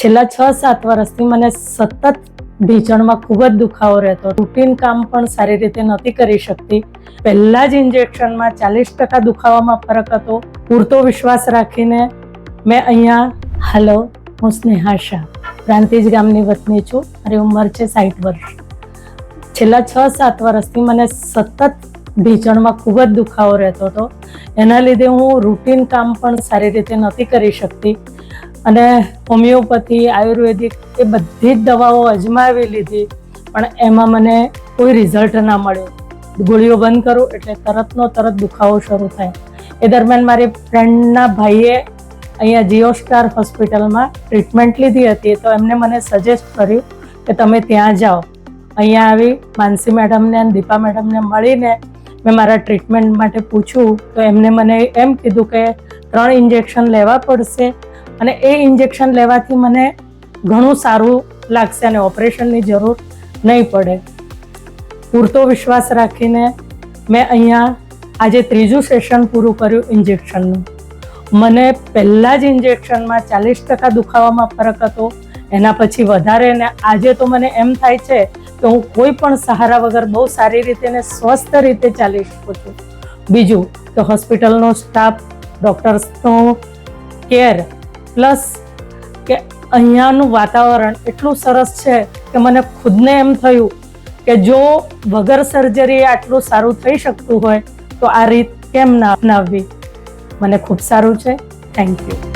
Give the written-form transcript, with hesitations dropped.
છેલ્લા 6-7 વર્ષથી મને સતત ઢીંચણમાં ખૂબ જ દુખાવો રહેતો. રૂટીન કામ પણ સારી રીતે નથી કરી શકતી. પહેલા જ ઇન્જેક્શનમાં 40% દુખાવામાં ફરક હતો. પૂરતો વિશ્વાસ રાખીને મેં અહીંયા હેલો, હું સ્નેહા શાહ, પ્રાંતિજ ગામની વતની છું. મારી ઉંમર છે 60 વર્ષ. છેલ્લા 6-7 વર્ષથી મને સતત ઢીંચણમાં ખૂબ જ દુખાવો રહેતો હતો. એના લીધે હું રૂટીન કામ પણ સારી રીતે નથી કરી શકતી અને હોમિયોપેથી, આયુર્વેદિક એ બધી જ દવાઓ અજમાવી લીધી, પણ એમાં મને કોઈ રિઝલ્ટ ના મળ્યું. ગોળીઓ બંધ કરું એટલે તરતનો તરત દુખાવો શરૂ થાય. એ દરમિયાન મારી ફ્રેન્ડના ભાઈએ અહીંયા જીઓ સ્ટાર હોસ્પિટલમાં ટ્રીટમેન્ટ લીધી હતી, તો એમને મને સજેસ્ટ કર્યું કે તમે ત્યાં જાઓ. અહીંયા આવી માનસી મેડમને અને દીપા મેડમને મળીને મેં મારા ટ્રીટમેન્ટ માટે પૂછ્યું, તો એમને મને એમ કીધું કે 3 ઇન્જેક્શન લેવા પડશે અને એ ઇન્જેક્શન લેવાથી મને ઘણું સારું લાગશે અને ઓપરેશનની જરૂર નહીં પડે. પૂરતો વિશ્વાસ રાખીને મેં અહીંયા આજે 3જું સેશન પૂરું કર્યું ઇન્જેક્શનનું. મને પહેલાં જ ઇન્જેક્શનમાં 40% દુખાવામાં ફરક હતો, એના પછી વધારે, ને આજે તો મને એમ થાય છે કે હું કોઈ પણ સહારા વગર બહુ સારી રીતે ને સ્વસ્થ રીતે ચાલી શકું છું. બીજું કે હોસ્પિટલનો સ્ટાફ, ડૉક્ટર્સનો કેર, પ્લસ કે અહીંયાનું વાતાવરણ એટલું સરસ છે કે મને ખુદને એમ થયું કે જો વગર સર્જરી આટલું સારું થઈ શકતું હોય તો આ રીત કેમ ના અપનાવવી. મને ખૂબ સારું છે. Thank you.